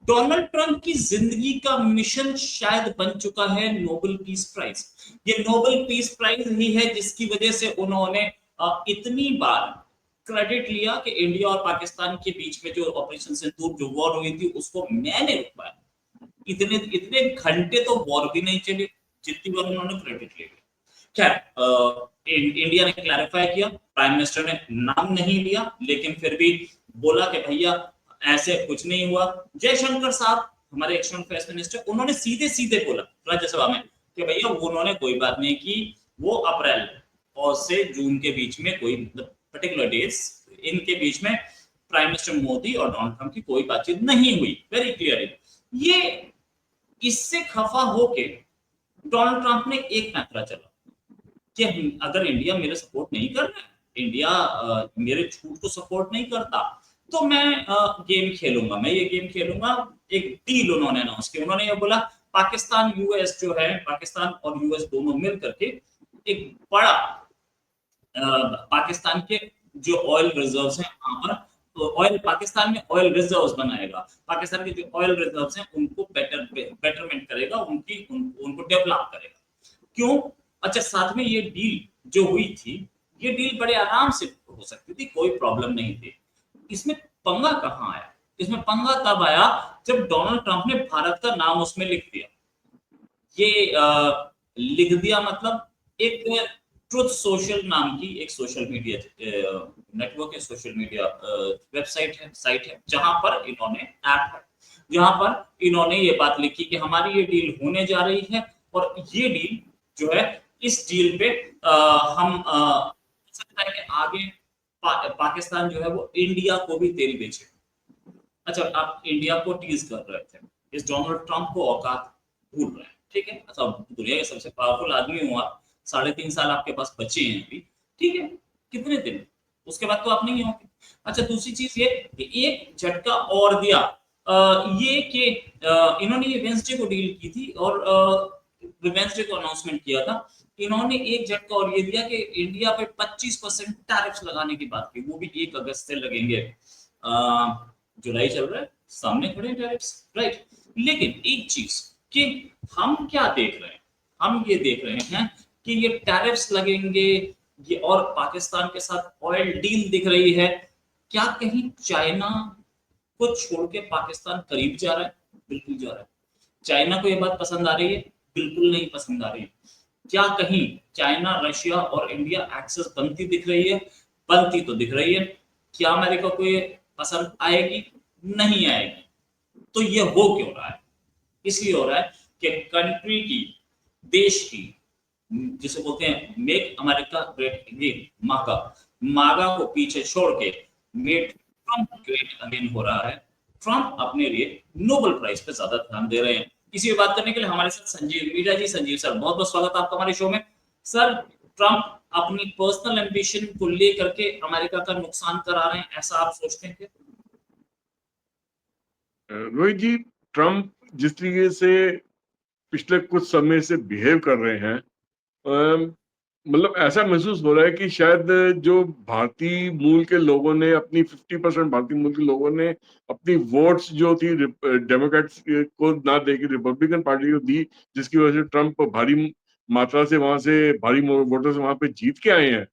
Donald Trump की जिंदगी का मिशन शायद बन चुका है नोबेल पीस प्राइज। ये नोबेल पीस प्राइज ही है जिसकी वजह से उन्होंने इतनी बार क्रेडिट लिया कि इंडिया और पाकिस्तान के बीच में जो ऑपरेशन सिंदूर जो वॉर हुई थी उसको मैंने रुकवाया। इतने इतने घंटे तो वॉर भी नहीं चली जितनी बार उन्होंने क्रेडिट ले लिया। खैर इंडिया ने क्लैरिफाई किया, प्राइम मिनिस्टर ने नाम नहीं लिया, लेकिन फिर भी बोला कि भैया ऐसे कुछ नहीं हुआ। जयशंकर साहब हमारे एक्सटर्नल अफेयर्स मिनिस्टर, उन्होंने सीधे सीधे बोला राज्यसभा में कि भैया उन्होंने कोई बात नहीं की, वो अप्रैल और से जून के बीच में कोई पर्टिकुलर डेट्स इनके बीच में प्राइम मिनिस्टर मोदी और डोनाल्ड ट्रंप की कोई बातचीत नहीं हुई, वेरी क्लियर। ये इससे खफा होके डोनाल्ड ट्रंप ने एक पैंतरा चला कि अगर इंडिया मेरे सपोर्ट नहीं कर रहा है, इंडिया मेरे झूठ को सपोर्ट नहीं करता, तो मैं गेम खेलूंगा, मैं ये गेम खेलूंगा। एक डील उन्होंने अनाउंस किया, उन्होंने ये बोला पाकिस्तान यूएस जो है, पाकिस्तान और यूएस दोनों मिल करके एक बड़ा पाकिस्तान के जो ऑयल रिजर्व्स हैं वहां पर, तो ऑयल पाकिस्तान में ऑयल रिजर्व्स बनाएगा, पाकिस्तान के जो ऑयल रिजर्व्स हैं उनको बेटरमेंट करेगा, उनको डेवलप करेगा। क्यों? अच्छा, साथ में ये डील जो हुई थी, ये डील बड़े आराम से हो सकती थी, कोई प्रॉब्लम नहीं थी। इसमें पंगा कहां आया? इसमें पंगा तब आया जब डोनाल्ड ट्रंप ने भारत का नाम उसमें लिख दिया। ये लिख दिया मतलब एक ट्रुथ सोशल नाम की एक सोशल मीडिया नेटवर्क है, सोशल मीडिया वेबसाइट है, साइट है, जहां पर इन्होंने ऐप है, जहां पर इन्होंने ये बात लिखी कि हमारी ये डील होने जा रही है, और ये डील जो है, इस डील पे हम सकता है कि आगे पाकिस्तान जो है वो इंडिया को भी तेल बेचे। अच्छा, आप इंडिया को टीज कर रहे थे, इस डोनाल्ड ट्रंप को औकात भूल रहे हैं, ठीक है। अच्छा, दुनिया के सबसे पावरफुल आदमी हुआ, 3.5 साल आपके पास बचे हैं अभी, ठीक है, कितने दिन, उसके बाद तो आप नहीं होंगे। अच्छा, दूसरी चीज ये कि एक झटका और दिया, ये कि इन्होंने ये वेंसडे को डील की थी, और वेंसडे को अनाउंसमेंट किया था। इन्होंने एक झटका और ये दिया कि इंडिया पे 25% टैरिफ्स लगाने की बात की, वो भी 1 अगस्त से लगेंगे। जुलाई चल रहा है, सामने खड़े टैरिफ्स, राइट। लेकिन एक चीज कि हम क्या देख रहे हैं, हम ये देख रहे हैं कि ये टैरिफ्स लगेंगे, ये और पाकिस्तान के साथ ऑयल डील दिख रही है, क्या कहीं चाइना को छोड़ के पाकिस्तान करीब जा रहा है? बिल्कुल जा रहा है। चाइना को ये बात पसंद आ रही है? बिल्कुल नहीं पसंद आ रही है। क्या कहीं चाइना, रशिया और इंडिया एक्सेस बनती दिख रही है? बनती तो दिख रही है। क्या अमेरिका को ये पसंद आएगी? नहीं आएगी। तो ये हो क्यों रहा है? इसलिए हो रहा है कि कंट्री की, देश की, जिसे बोलते हैं मेक अमेरिका ग्रेट अगेन, मागा, मागा को पीछे छोड़ के मेक ट्रम्प ग्रेट अगेन हो रहा है। ट्रम्प अपने लिए नोबेल प्राइज पे ज्यादा ध्यान दे रहे हैं। इसी पे बात करने के लिए हमारे साथ संजीव मीरा जी। संजीव सर, बहुत बहुत स्वागत है आपका हमारे शो में। सर, ट्रम्प अपनी पर्सनल एम्बिशन को लेकर के अमेरिका का नुकसान करा रहे हैं, ऐसा आप सोचते हैं? रोहित जी, ट्रम्प जिस तरीके से पिछले कुछ समय से बिहेव कर रहे हैं, मतलब ऐसा महसूस हो रहा है कि शायद जो भारतीय मूल के लोगों ने, अपनी 50% भारतीय मूल के लोगों ने अपनी वोट्स जो थी डेमोक्रेट्स को ना देके रिपब्लिकन पार्टी को दी, जिसकी वजह से ट्रम्प भारी मात्रा से वहां से, भारी वोटों से वहां पे जीत के आए हैं।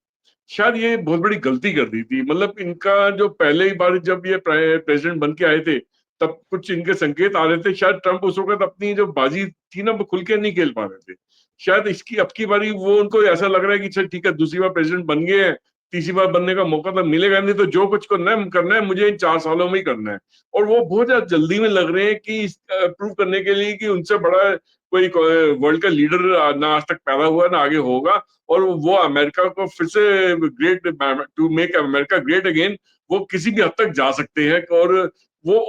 शायद ये बहुत बड़ी गलती कर दी थी। मतलब इनका जो पहले ही बार जब ये प्रेसिडेंट बन के आए थे, तब कुछ इनके संकेत आ रहे थे। शायद ट्रम्प उस वक्त अपनी जो बाजी थी ना, वो खुल के नहीं खेल पा रहे थे। शायद इसकी अब की बारी वो, उनको ऐसा लग रहा है कि चल ठीक है, दूसरी बार प्रेसिडेंट बन गए हैं, तीसरी बार बनने का मौका तो मिलेगा नहीं, तो जो कुछ करना है मुझे इन 4 सालों में ही करना है। और वो बहुत ज्यादा जल्दी में लग रहे हैं कि प्रूव करने के लिए कि उनसे बड़ा कोई वर्ल्ड का लीडर ना आज तक पैदा हुआ ना आगे होगा। और वो अमेरिका को फिर से great, to make America great again, वो किसी भी हद तक जा सकते हैं। और वो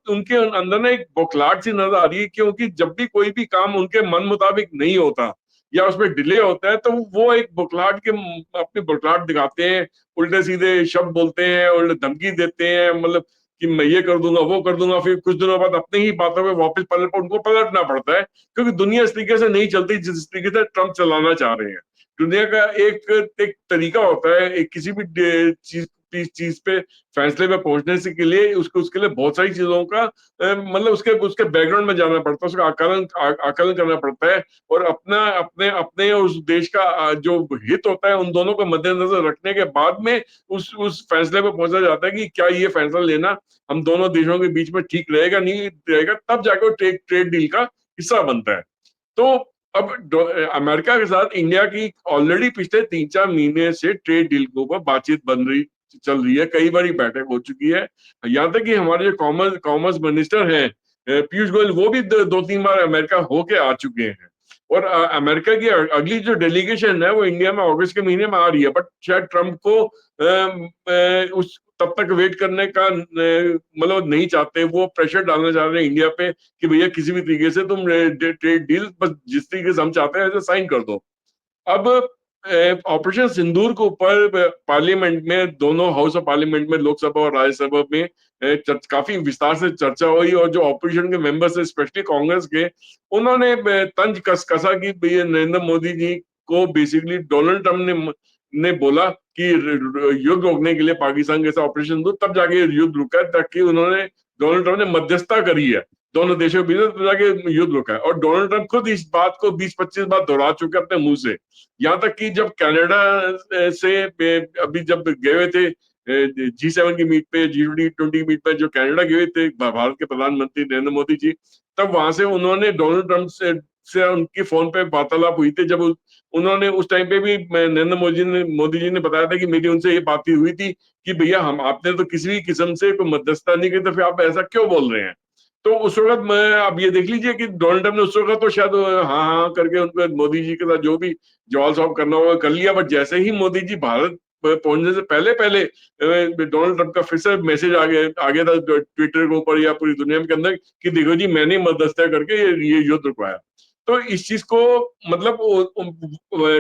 उनके अंदर ना एक बौखलाहट सी नजर आ रही है, क्योंकि जब भी कोई भी काम उनके मन मुताबिक नहीं होता या उसमें डिले होता है, तो वो एक बौखलाहट के, अपनी बौखलाहट दिखाते हैं, उल्टे सीधे शब्द बोलते हैं, उल्टे धमकी देते हैं, मतलब कि मैं ये कर दूंगा, वो कर दूंगा। फिर कुछ दिनों बाद अपनी ही बातों में वापस उनको पलटना पड़ता है, क्योंकि दुनिया इस तरीके से नहीं चलती जिस तरीके से ट्रम्प चलाना चाह रहे हैं। दुनिया का एक एक तरीका होता है, एक किसी भी चीज चीज पे फैसले पे पहुंचने से के लिए उसके लिए बहुत सारी चीजों का मतलब उसके उसके बैकग्राउंड में जाना पड़ता है, उसका आकलन करना पड़ता है, और अपना अपने अपने और उस देश का जो हित होता है उन दोनों को मद्देनजर रखने के बाद में उस फैसले पे पहुंचा जाता है कि क्या ये फैसला लेना हम दोनों देशों के बीच में ठीक रहेगा नहीं रहेगा, तब जाकर वो ट्रेड डील का हिस्सा बनता है। तो अब अमेरिका के साथ इंडिया की ऑलरेडी पिछले 3-4 महीने से ट्रेड डील के ऊपर बातचीत चल रही है, कई बार बैठक हो चुकी है। यहाँ तक कि हमारे जो कॉमर्स मिनिस्टर हैं पीयूष गोयल, वो भी 2-3 बार अमेरिका होके आ चुके हैं। और अमेरिका की अगली जो डेलीगेशन है वो इंडिया में अगस्त के महीने में आ रही है, बट शायद ट्रम्प को उस तब तक वेट करने का मतलब नहीं चाहते, वो प्रेशर डालना चाह रहे हैं इंडिया पे कि भैया किसी भी तरीके से तुम ट्रेड डील बस जिस तरीके से हम चाहते हैं ऐसे साइन कर दो। अब ऑपरेशन सिंदूर के ऊपर पार्लियामेंट में, दोनों हाउस ऑफ पार्लियामेंट में, लोकसभा और राज्यसभा में काफी विस्तार से चर्चा हुई, और जो ऑपोजिशन के मेंबर्स है स्पेशली कांग्रेस के, उन्होंने तंज कसा कि भैया नरेंद्र मोदी जी को बेसिकली डोनाल्ड ट्रम्प ने बोला कि युद्ध रोकने के लिए पाकिस्तान के साथ ऑपरेशन सिंदूर, तब जाके युद्ध रुका है, ताकि उन्होंने डोनाल्ड ट्रम्प ने मध्यस्थता करी है दोनों देशों के बीच, जाके युद्ध रुका है। और डोनाल्ड ट्रम्प खुद इस बात को 20-25 बार दोहरा चुके अपने मुंह से। यहाँ तक कि जब कनाडा से अभी जब गए हुए थे G7 की मीट पे, G20 मीट पे जो कनाडा गए थे भारत के प्रधानमंत्री नरेंद्र मोदी जी, तब वहां से उन्होंने डोनाल्ड ट्रम्प से उनकी फोन पे वार्तालाप हुई थी, जब उन्होंने उस टाइम पे भी नरेंद्र मोदी जी ने बताया था कि मेरी उनसे ये बात हुई थी कि भैया हम आपने तो किसी भी किस्म से कोई मध्यस्थता नहीं की, तो फिर आप ऐसा क्यों बोल रहे हैं। तो उस वक्त मैं, अब ये देख लीजिए कि डोनाल्ड ट्रम्प ने उस वक्त तो शायद हाँ हाँ करके उनको मोदी जी के साथ जो भी जवाब सवाब करना होगा कर लिया, बट जैसे ही मोदी जी भारत पहुंचने से पहले पहले डोनाल्ड ट्रम्प का फिर से मैसेज आ गया था ट्विटर के ऊपर या पूरी दुनिया के अंदर कि देखो जी मैंने मध्यस्थता करके ये युद्ध रुकवाया। तो इस चीज को मतलब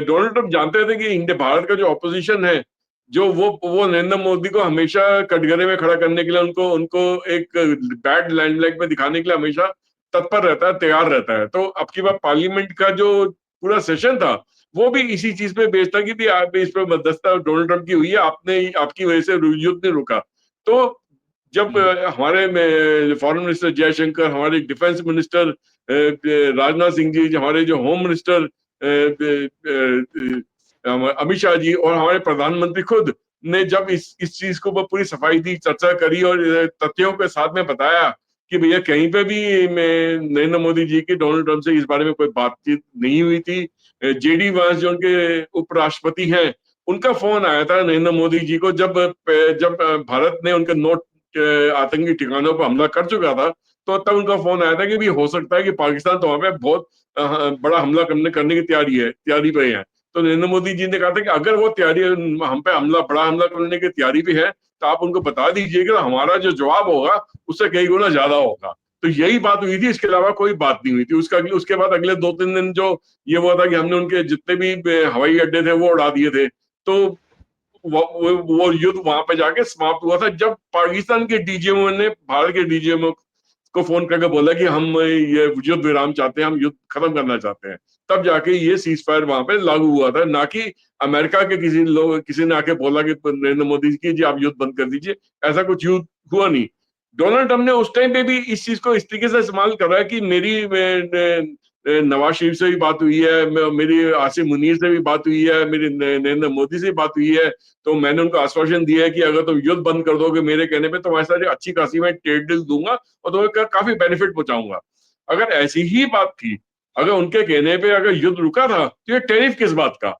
डोनाल्ड ट्रम्प जानते थे कि इंडिया भारत का जो ऑपोजिशन है, जो वो नरेंद्र मोदी को हमेशा कटघरे में खड़ा करने के लिए, उनको उनको एक बैड लैंडलाइट में दिखाने के लिए हमेशा तत्पर रहता है, तैयार रहता है। तो अब की बार पार्लियामेंट का जो पूरा सेशन था वो भी इसी चीज पे बेस्ड था कि भी आप इस पे मध्यस्थता डोनाल्ड ट्रम्प की हुई है, आपने आपकी वजह से युद्ध नहीं रुका। तो जब हमारे फॉरेन मिनिस्टर जयशंकर, हमारे डिफेंस मिनिस्टर राजनाथ सिंह जी, हमारे जो होम मिनिस्टर अमित शाह जी, और हमारे प्रधानमंत्री खुद ने जब इस चीज को पूरी सफाई दी, चर्चा करी और तथ्यों के साथ में बताया कि भैया कहीं पे भी नरेंद्र मोदी जी की डोनाल्ड ट्रम्प से इस बारे में कोई बातचीत नहीं हुई थी। जेडी वांस जो उनके उपराष्ट्रपति हैं, उनका फोन आया था नरेंद्र मोदी जी को जब जब भारत ने उनके नोट आतंकी ठिकानों पर हमला कर चुका था, तो तब उनका फोन आया था कि भी हो सकता है कि पाकिस्तान तो वहां पे बहुत बड़ा हमला करने की तैयारी पे है। तो नरेंद्र मोदी जी ने कहा था कि अगर वो तैयारी हम पे बड़ा हमला करने की तैयारी भी है, तो आप उनको बता दीजिएगा हमारा जो जवाब होगा उससे कई गुना ज्यादा होगा। तो यही बात हुई थी, इसके अलावा कोई बात नहीं हुई थी। उसके बाद अगले 2-3 दिन जो ये हुआ था कि हमने उनके जितने भी हवाई अड्डे थे वो उड़ा दिए थे। तो वो युद्ध वहां पे जाके समाप्त हुआ था जब पाकिस्तान के डीजीएमओ ने भारत के डीजीएमओ को फोन करके बोला कि हम ये युद्ध विराम चाहते हैं, हम युद्ध खत्म करना चाहते हैं। तब जाके ये सीज फायर वहां पे लागू हुआ था, ना कि अमेरिका के किसी ने आके बोला कि नरेंद्र मोदी जी आप युद्ध बंद कर दीजिए। ऐसा कुछ युद्ध हुआ नहीं। डोनाल्ड ट्रम्प ने उस टाइम पे भी इस चीज को इस तरीके से इस्तेमाल कर रहा है कि मेरी नवाज शरीफ से भी बात हुई है, मेरी आसिम मुनीर से भी बात हुई है, मेरी नरेंद्र मोदी से बात हुई है, तो मैंने उनको आश्वासन दिया है कि अगर तुम युद्ध बंद कर दोगे मेरे कहने पे, तो तुम्हारे साथ अच्छी खासी मैं ट्रेड डील दूंगा और तुम्हें काफी बेनिफिट पहुंचाऊंगा। अगर ऐसी ही बात थी, अगर उनके कहने पे अगर युद्ध रुका था, तो ये टैरिफ किस बात का?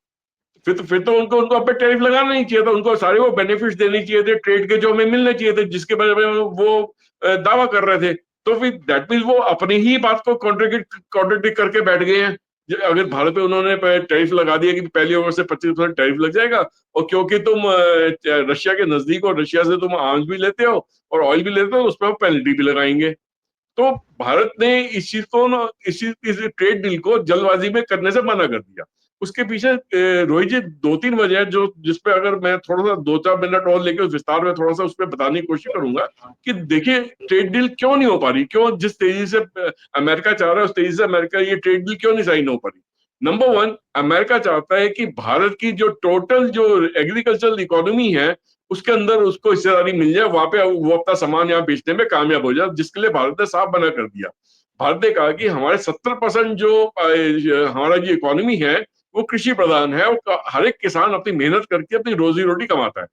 फिर तो उनको उनको अब टैरिफ लगाना नहीं चाहिए था, उनको सारे वो बेनिफिट्स देने चाहिए थे ट्रेड के जो हमें मिलने चाहिए थे, जिसके बारे में वो दावा कर रहे थे। तो फिर दैट मीन वो अपनी ही बात को कॉन्ट्रडिक्ट करके बैठ गए हैं। अगर भारत पे उन्होंने टैरिफ लगा दिया कि 1 अगस्त से 25% टैरिफ लग जाएगा, और क्योंकि तुम रशिया के नजदीक और रशिया से तुम आर्म्स भी लेते हो और ऑयल भी लेते हो, उस पर पेनल्टी भी लगाएंगे। तो भारत ने इस चीज को ना, इस ट्रेड डील को जल्दबाजी में करने से मना कर दिया। उसके पीछे रोहित जी 2-3 वजह है, जो जिसपे अगर मैं थोड़ा सा 2-4 मिनट और लेके उस विस्तार में थोड़ा सा उस पर बताने की कोशिश करूंगा कि देखिए ट्रेड डील क्यों नहीं हो पा रही, क्यों जिस तेजी से अमेरिका चाह रहा है उस तेजी से अमेरिका ये ट्रेड डील क्यों नहीं साइन हो पा रही। नंबर 1, अमेरिका चाहता है कि भारत की जो टोटल जो एग्रीकल्चरल इकोनॉमी है उसके अंदर उसको हिस्सेदारी मिल जाए, वहां पे वो अपना सामान यहाँ बेचने में कामयाब हो जाए, जिसके लिए भारत ने साफ मना कर दिया। भारत ने कहा कि हमारे 70% जो हमारा जो इकोनॉमी है वो कृषि प्रधान है, और हर एक किसान अपनी मेहनत करके अपनी रोजी रोटी कमाता है,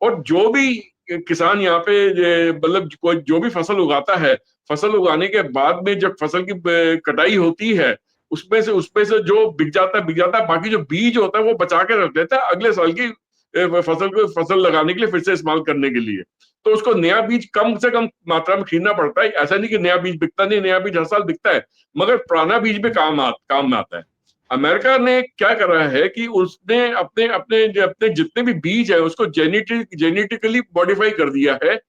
और जो भी किसान यहाँ पे मतलब कोई जो भी फसल उगाता है, फसल उगाने के बाद में जब फसल की कटाई होती है, उसमें से जो बिक जाता है बिक जाता है, बाकी जो बीज होता है वो बचा के रख लेता है अगले साल की फसल लगाने के लिए, फिर से इस्तेमाल करने के लिए। तो उसको नया बीज कम से कम मात्रा में खरीदना पड़ता है। ऐसा नहीं कि नया बीज बिकता नहीं, नया बीज हर साल बिकता है, मगर पुराना बीज भी काम में आता है। अमेरिका ने क्या करा है कि उसने अपने अपने अपने जितने भी बीज है उसको जेनेटिकली मॉडिफाई कर दिया है।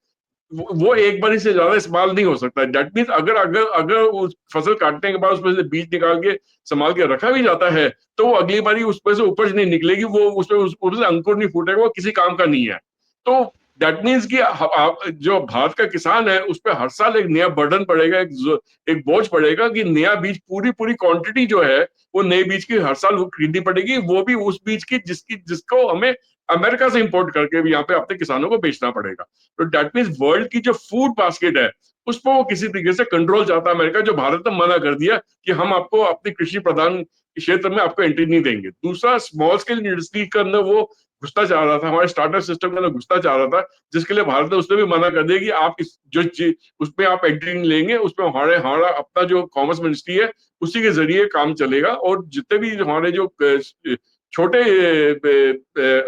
वो एक बार से ज्यादा इस्तेमाल नहीं हो सकता। दैट मीन्स अगर अगर अगर उस फसल काटने के बाद उसमें से बीज निकाल के संभाल के रखा भी जाता है, तो वो अगली बारी उसमें से उपज नहीं निकलेगी, वो उसमें अंकुर नहीं फूटेगा, वो किसी काम का नहीं है। तो दैट मीन्स कि जो भारत का किसान है उस पर हर साल एक नया बर्डन पड़ेगा, एक बोझ पड़ेगा कि नया बीज पूरी पूरी क्वांटिटी जो है वो नए बीज की हर साल खरीदनी पड़ेगी, वो भी उस बीज की जिसको हमें अमेरिका से इंपोर्ट करके भी यहाँ पे अपने किसानों को बेचना पड़ेगा। तो दैट मीन्स वर्ल्ड की जो फूड बास्केट है उस पर वो किसी तरीके से कंट्रोल चाहता है अमेरिका, जो भारत ने मना कर दिया कि हम आपको अपनी कृषि प्रधान क्षेत्र में आपको एंट्री नहीं देंगे। दूसरा, स्मॉल स्केल इंडस्ट्री के अंदर वो घुसना चाह रहा था, हमारे स्टार्टअप सिस्टम के अंदर घुसना चाह रहा था, जिसके लिए भारत ने उसने भी मना कर दिया कि आप इस जो उसमें आप एंट्री नहीं लेंगे, उसमें हमारे हमारा अपना जो कॉमर्स मिनिस्ट्री है उसी के जरिए काम चलेगा, और जितने भी हमारे जो छोटे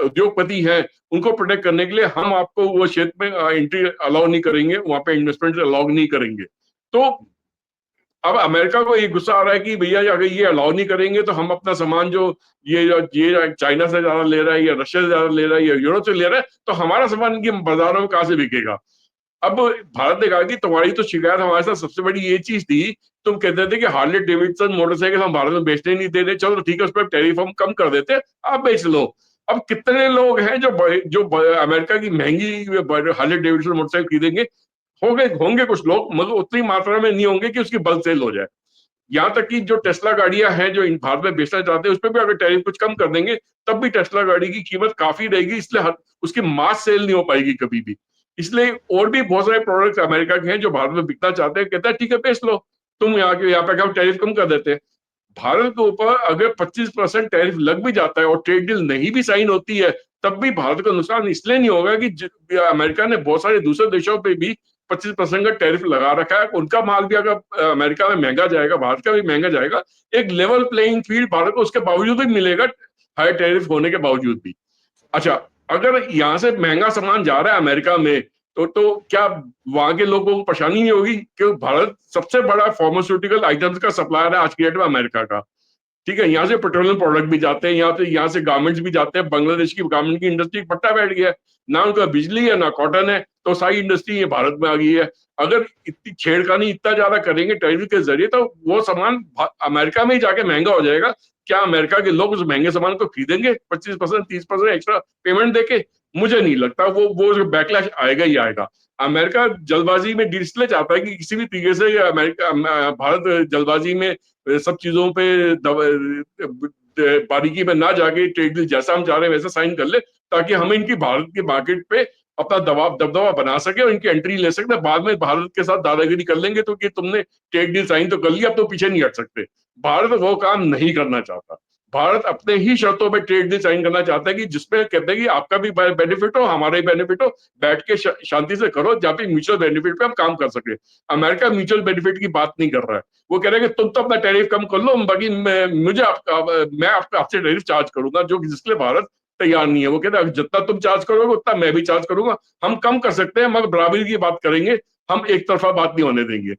उद्योगपति हैं उनको प्रोटेक्ट करने के लिए हम आपको वो क्षेत्र में एंट्री अलाउ नहीं करेंगे, वहां पे इन्वेस्टमेंट अलाउ नहीं करेंगे। तो अब अमेरिका को ये गुस्सा आ रहा है कि भैया अगर ये अलाउ नहीं करेंगे तो हम अपना सामान जो ये चाइना से ज्यादा ले रहा है या रशिया से ज्यादा ले रहा है या यूरोप से ले रहा है, तो हमारा सामान इनके बाजारों में कहां से बिकेगा। अब भारत ने कहा कि तुम्हारी तो शिकायत हमारे साथ सबसे बड़ी ये चीज थी, तुम कहते थे कि हार्ले डेविडसन मोटरसाइकिल हम भारत में बेचने नहीं दे रहे, चलो ठीक है उस पर टैरिफ हम कम कर देते, आप बेच लो। अब कितने लोग हैं जो अमेरिका की महंगी हार्ले डेविडसन मोटरसाइकिल खरीदेंगे। होंगे कुछ लोग, मगर उतनी मात्रा में नहीं होंगे कि उसकी बल्क सेल हो जाए। यहाँ तक कि जो टेस्ला गाड़ियां हैं जो भारत में बेचना चाहते हैं, उस पर भी अगर टैरिफ कुछ कम कर देंगे तब भी टेस्ला गाड़ी की कीमत काफी रहेगी, इसलिए उसकी मास सेल नहीं हो पाएगी कभी भी। इसलिए और भी बहुत सारे प्रोडक्ट्स अमेरिका के हैं जो भारत में बिकना चाहते हैं, कहते हैं ठीक है बेच लो, तुम यहाँ पे हम टैरिफ कम कर देते हैं। भारत के ऊपर अगर 25% टैरिफ लग भी जाता है और ट्रेड डील नहीं भी साइन होती है, तब भी भारत को नुकसान इसलिए नहीं होगा कि अमेरिका ने बहुत सारे दूसरे देशों पे भी 25% का टैरिफ लगा रखा है। उनका माल भी अगर अमेरिका में महंगा जाएगा, भारत का भी महंगा जाएगा, एक लेवल प्लेइंग फील्ड भारत को उसके बावजूद भी मिलेगा, हाई टैरिफ होने के बावजूद भी। अच्छा, अगर यहाँ से महंगा सामान जा रहा है अमेरिका में, तो क्या वहां के लोगों को परेशानी नहीं होगी? क्योंकि भारत सबसे बड़ा फार्मास्यूटिकल आइटम्स का सप्लायर है आज की डेट में अमेरिका का। ठीक है, यहाँ से पेट्रोलियम प्रोडक्ट भी जाते हैं, यहाँ से गारमेंट्स भी जाते हैं। बांग्लादेश की गारमेंट की इंडस्ट्री पट्टा बैठ गया है, ना उनका बिजली है ना कॉटन है, तो सारी इंडस्ट्री ये भारत में आ गई है। अगर इतनी छेड़खानी इतना ज्यादा करेंगे टैरिफ के जरिए, तो वो सामान अमेरिका में ही जाके महंगा हो जाएगा। क्या अमेरिका के लोग उस महंगे सामान को खरीदेंगे 25% 30% एक्स्ट्रा पेमेंट देके? मुझे नहीं लगता। वो बैकलैश आएगा ही आएगा। अमेरिका जल्दबाजी में डील इसलिए चाहता है कि किसी भी तरीके से अमेरिका भारत जल्दबाजी में सब चीजों पे बारीकी में ना जाके ट्रेड डील जैसा हम चाह रहे हैं वैसा साइन कर ले, ताकि हम इनकी भारत की मार्केट पे अपना दबदबा बना सके और इनकी एंट्री ले सकते। बाद में भारत के साथ दादागिरी कर लेंगे तो कि तुमने ट्रेड डील साइन तो कर लिया, अब तो पीछे नहीं हट सकते। भारत वो काम नहीं करना चाहता। भारत अपने ही शर्तों पे ट्रेड डील साइन करना चाहता है कि जिसमें कहते हैं कि आपका भी बेनिफिट हो हमारा भी बेनिफिट हो, बैठ के शांति से करो जहाँ पे म्यूचुअल बेनिफिट पे हम काम कर सके। अमेरिका म्यूचुअल बेनिफिट की बात नहीं कर रहा है। वो कह रहे हैं कि तुम तो अपना टैरिफ कम कर लो, बाकी मैं आपसे टैरिफ चार्ज करूंगा, जो जिसके लिए भारत तैयार नहीं है। वो कहते हैं जितना तुम चार्ज करोगे उतना मैं भी चार्ज करूंगा, हम कम कर सकते हैं मगर बराबरी की बात करेंगे, हम एक तरफा बात नहीं होने देंगे।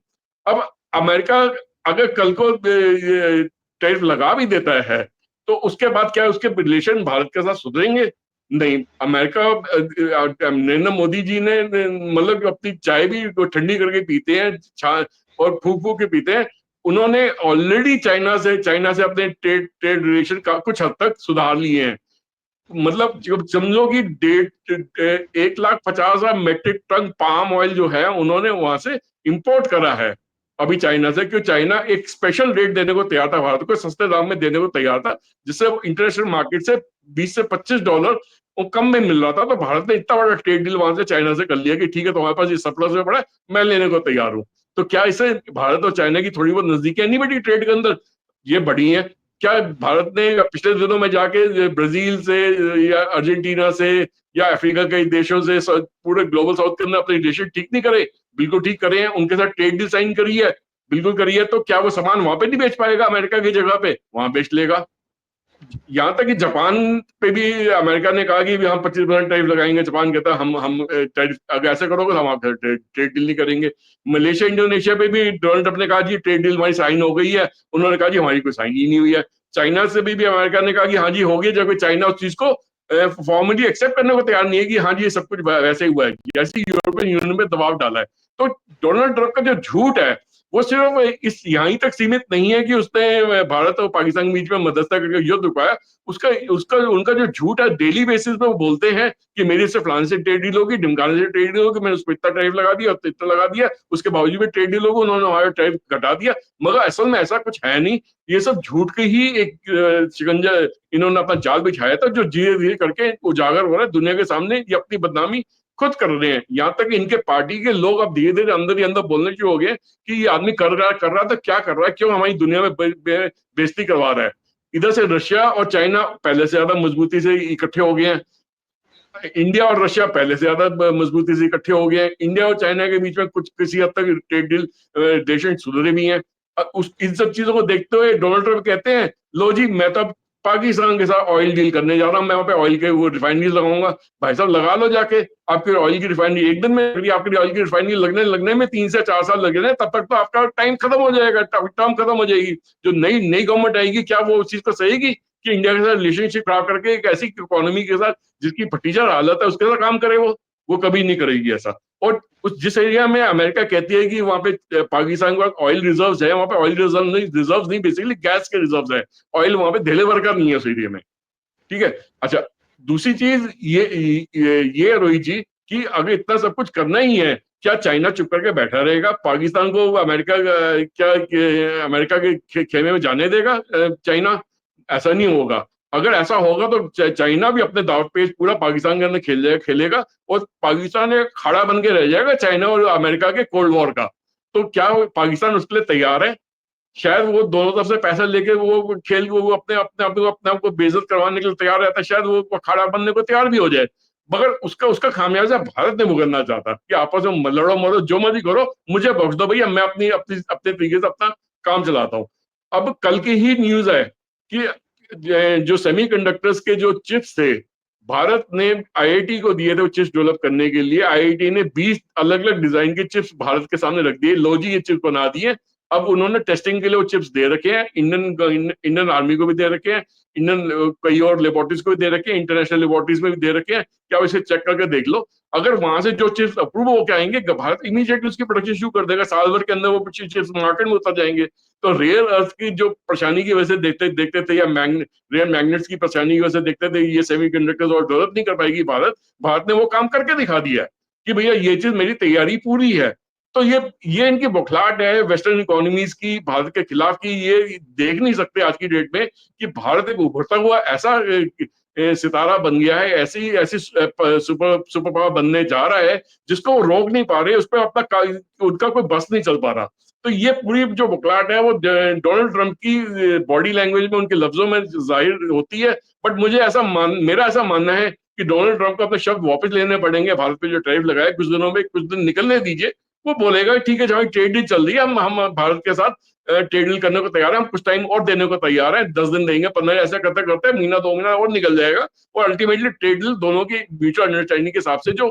अब अमेरिका अगर कल को टैरिफ लगा भी देता है तो उसके बाद क्या उसके रिलेशन भारत के साथ सुधरेंगे? नहीं। अमेरिका नरेंद्र मोदी जी ने मतलब अपनी चाय भी ठंडी करके पीते हैं और फूक फूक के पीते हैं। उन्होंने ऑलरेडी चाइना से अपने ट्रेड रिलेशन का कुछ हद तक सुधार लिए हैं। मतलब जब समझो कि 1,50,000 मेट्रिक टन पाम ऑयल जो है उन्होंने वहां से इंपोर्ट करा है। अभी चाइना से, क्योंकि चाइना एक स्पेशल रेट देने को तैयार था भारत को, सस्ते दाम में देने को तैयार था, जिससे वो इंटरनेशनल मार्केट से $20 से $25 वो कम में मिल रहा था। तो भारत ने इतना बड़ा ट्रेड डील वहां से चाइना से कर लिया कि ठीक है तुम्हारे पास ये सरप्लस में पड़ा है, मैं लेने को तैयार हूँ। तो क्या इससे भारत और चाइना की थोड़ी बहुत नजदीकियां नहीं बढ़ी ट्रेड के अंदर? ये बढ़ी है। क्या भारत ने पिछले दिनों में जाके ब्राजील से या अर्जेंटीना से या अफ्रीका के देशों से पूरे ग्लोबल साउथ के अंदर अपने रिलेशन ठीक नहीं करे? बिल्कुल ठीक करे हैं, उनके साथ ट्रेड डील साइन करी है, बिल्कुल करी है। तो क्या वो सामान वहां पे नहीं बेच पाएगा अमेरिका की जगह पे? वहां बेच लेगा। यहाँ तक कि जापान पे भी अमेरिका ने कहा कि हम 25% टैरिफ लगाएंगे। जापान कहता है हम टैरिफ अगर ऐसे करोगे तो हम आपसे ट्रेड डील नहीं करेंगे। मलेशिया इंडोनेशिया पे भी डोनाल्ड ट्रंप ने कहा जी ट्रेड डील हमारी साइन हो गई है, उन्होंने कहा जी हमारी कोई साइन ही नहीं हुई है। चाइना से भी अमेरिका ने कहा कि हाँ जी हो गई, जबकि चाइना उस चीज को फॉर्मली एक्सेप्ट करने को तैयार नहीं है कि हाँ जी ये सब कुछ वैसे ही हुआ है, जैसे यूरोपियन यूनियन में दबाव डाला है। तो डोनाल्ड ट्रंप का जो झूठ है वो सिर्फ इस यहीं तक सीमित नहीं है कि उसने भारत और पाकिस्तान के बीच में मध्यस्थता करके युद्ध रुकाया। उसका उसका उनका जो झूठ है डेली बेसिस पे वो बोलते हैं कि मेरी से फलाने से ट्रेड डील होगी, ढिमकाने से ट्रेड डील होगी, मैंने उस पर इतना टैरिफ लगा दिया, इतना लगा दिया, उसके बावजूद भी ट्रेड डील होगी, उन्होंने हमारा टैरिफ घटा दिया। मगर असल में ऐसा कुछ है नहीं। ये सब झूठ के ही एक शिकंजा इन्होंने अपना जाल बिछाया था, जो धीरे धीरे करके उजागर हो रहा है दुनिया के सामने। ये अपनी बदनामी खुद कर रहे हैं। यहाँ तक इनके पार्टी के लोग अब धीरे धीरे अंदर ही अंदर बोलने शुरू हो गए कि ये आदमी कर रहा तो क्या कर रहा है, क्यों हमारी दुनिया में बेइज्जती करवा रहा है। इधर से रशिया और चाइना पहले से ज्यादा मजबूती से इकट्ठे हो गए हैं। इंडिया और रशिया पहले से ज्यादा मजबूती से इकट्ठे हो गए हैं। इंडिया और चाइना के बीच में कुछ किसी हद तक ट्रेड डील रिलेशन सुधरे भी हैं। इन सब चीजों को देखते हुए डोनाल्ड ट्रंप कहते हैं लो जी मैं तो पाकिस्तान के साथ ऑयल डील करने जा रहा हूँ, मैं वहां पे ऑयल के वो रिफाइनरी लगाऊंगा। भाई साहब लगा लो जाके, आपकी ऑयल की रिफाइनरी एक दिन में, आपकी ऑयल की रिफाइनरी लगने में 3 से 4 साल लगे रहे, तब तक तो आपका टाइम खत्म हो जाएगा, टर्म खत्म हो जाएगी। जो नई नई गवर्नमेंट आएगी क्या वो उस चीज को सहेगी कि इंडिया के साथ रिलेशनशिप खराब करके एक ऐसी इकोनॉमी के साथ जिसकी भतीजा हालत है उसके साथ काम करे? वो कभी नहीं करेगी ऐसा। और उस जिस एरिया में अमेरिका कहती है कि वहां पे पाकिस्तान के पास ऑयल रिजर्व्स है, वहां पे ऑयल रिजर्व्स नहीं बेसिकली गैस के रिजर्व्स है। ऑयल वहां पे धेले भर का नहीं है उस एरिया में। ठीक है। अच्छा, दूसरी चीज ये रोहित जी कि अगर इतना सब कुछ करना ही है, क्या चाइना चुप करके बैठा रहेगा? पाकिस्तान को अमेरिका अमेरिका के खेमे में जाने देगा चाइना? ऐसा नहीं होगा। अगर ऐसा होगा तो चाइना भी अपने दाव पेच पूरा पाकिस्तान के अंदर खेलेगा और पाकिस्तान एक खाड़ा बन के रह जाएगा चाइना और अमेरिका के कोल्ड वॉर का। तो क्या पाकिस्तान उसके लिए तैयार है? शायद वो दोनों तरफ से पैसा लेके वो खेल वो अपने आप को बेइज्जत करवाने के लिए तैयार रहता है। शायद वो अखाड़ा बनने को तैयार भी हो जाए, मगर उसका खामियाजा भारत ने भुगतना चाहता कि आपस में लड़ो मरो जो मर्जी करो, मुझे बख्श दो भैया, मैं अपनी अपनी अपने तरीके से अपना काम चलाता हूँ। अब कल की ही न्यूज है कि जो सेमीकंडक्टर्स के जो चिप्स थे, भारत ने आईआईटी को दिए थे वो चिप्स डेवलप करने के लिए। आईआईटी ने 20 अलग अलग डिजाइन के चिप्स भारत के सामने रख दिए, लो जी ये चिप्स बना दिए। अब उन्होंने टेस्टिंग के लिए वो चिप्स दे रखे हैं, इंडियन आर्मी को भी दे रखे हैं, इंडियन कई और लेबोरेटरीज को भी दे रखे हैं, इंटरनेशनल लेबोरेटरीज में भी दे रखे हैं। क्या इसे चेक करके देख लो। अगर वहां से जो चिप्स अप्रूव होकर आएंगे, भारत इमीडिएटली उसकी प्रोडक्शन शुरू कर देगा, साल भर के अंदर वो चिप्स मार्केट में उतर जाएंगे। तो रेयर अर्थ की जो परेशानी की वजह से देखते देखते थे, या रेयर मैग्नेट्स की परेशानी की वजह से देखते थे ये सेमीकंडक्टर्स और डेवलप नहीं कर पाएगी भारत ने वो काम करके दिखा दिया है कि भैया ये चीज मेरी तैयारी पूरी है। तो ये इनकी बौखलाहट है वेस्टर्न इकोनॉमीज की, भारत के खिलाफ की। ये देख नहीं सकते आज की डेट में कि भारत एक उभरता हुआ ऐसा सितारा बन गया है, ऐसी ऐसी सुपर पावर बनने जा रहा है जिसको वो रोक नहीं पा रहे, उस पर अपना उनका कोई बस नहीं चल पा रहा। तो ये पूरी जो बौखलाहट है वो डोनाल्ड ट्रंप की बॉडी लैंग्वेज में, उनके लफ्जों में जाहिर होती है। बट मेरा ऐसा मानना है कि डोनाल्ड ट्रंप को अपने शब्द वापस लेने पड़ेंगे। भारत पे जो टैरिफ लगाए कुछ दिनों में, कुछ दिन निकलने दीजिए, वो बोलेगा ठीक है जहां ट्रेड डील चल रही है हम भारत के साथ ट्रेड डील करने को तैयार है, हम कुछ टाइम और देने को तैयार है, 10 दिन देंगे, 15, ऐसा करते करते महीना 2 महीना और निकल जाएगा और अल्टीमेटली ट्रेड डील दोनों की म्यूचुअल अंडरस्टैंडिंग के हिसाब से जो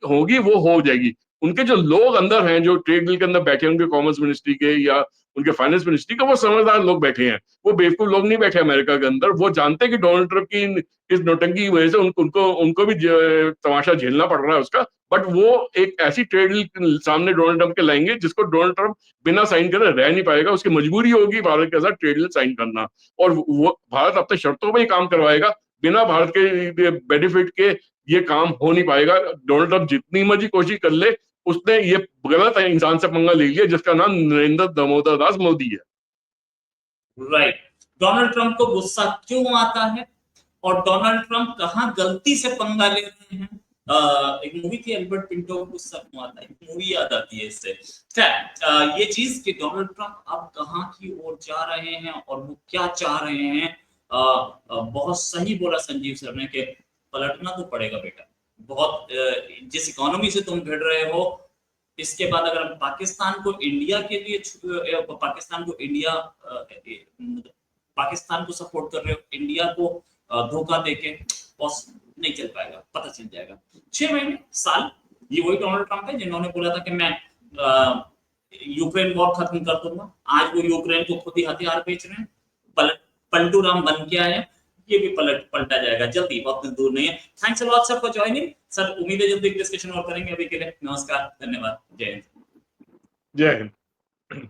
होगी वो हो जाएगी। उनके जो लोग अंदर हैं जो ट्रेड डील के अंदर बैठे हैं, उनके कॉमर्स मिनिस्ट्री के या उनके फाइनेंस मिनिस्ट्री के, वो समझदार लोग बैठे हैं, वो बेवकूफ लोग नहीं बैठे अमेरिका के अंदर। वो जानते हैं कि डोनाल्ड ट्रंप की इस नोटंकी की वजह से उनको भी तमाशा झेलना पड़ रहा है उसका। बट वो एक ऐसी ट्रेड डील सामने डोनाल्ड ट्रंप के लाएंगे जिसको डोनाल्ड ट्रंप बिना साइन करे रह नहीं पाएगा, उसकी मजबूरी होगी भारत के साथ ट्रेड डील साइन करना। और वो भारत अपने शर्तों पर ही काम करवाएगा, बिना भारत के बेनिफिट के ये काम हो नहीं पाएगा। डोनाल्ड ट्रंप जितनी मर्जी कोशिश कर ले, उसने ये गलत इंसान से पंगा ले लिया जिसका नाम नरेंद्र दामोदर दास मोदी है। राइट। डोनाल्ड ट्रंप को गुस्सा क्यों आता है और डोनाल्ड ट्रंप कहाँ गलती से पंगा ले रहे हैं? एक मूवी थी एल्बर्ट पिंटो को गुस्सा क्यों आता है, एक मूवी याद आती है इससे। ये चीज कि डोनाल्ड ट्रंप अब कहाँ की ओर जा रहे हैं और वो क्या चाह रहे हैं। बहुत सही बोला संजीव सर ने कि पलटना तो पड़ेगा बेटा। बहुत जिस इकोनॉमी से तुम भिड़ रहे हो, इसके बाद अगर हम पाकिस्तान को इंडिया के लिए पाकिस्तान को इंडिया पाकिस्तान को सपोर्ट कर रहे हो, इंडिया को धोखा देके, बॉस नहीं चल पाएगा, पता चल जाएगा। 6 महीने साल, ये वही डोनाल्ड ट्रंप है जिन्होंने बोला था कि मैं यूक्रेन वॉर खत्म कर दूंगा। आज वो यूक्रेन को खुद ही हथियार बेच रहे हैं, पलटू राम बन के आए हैं। ये भी पलटा जाएगा जल्दी, बहुत दूर नहीं है। Thanks a lot sir for joining sir, उम्मीद है जल्दी डिस्कशन और करेंगे। अभी के लिए नमस्कार, धन्यवाद, जय हिंद। जय हिंद।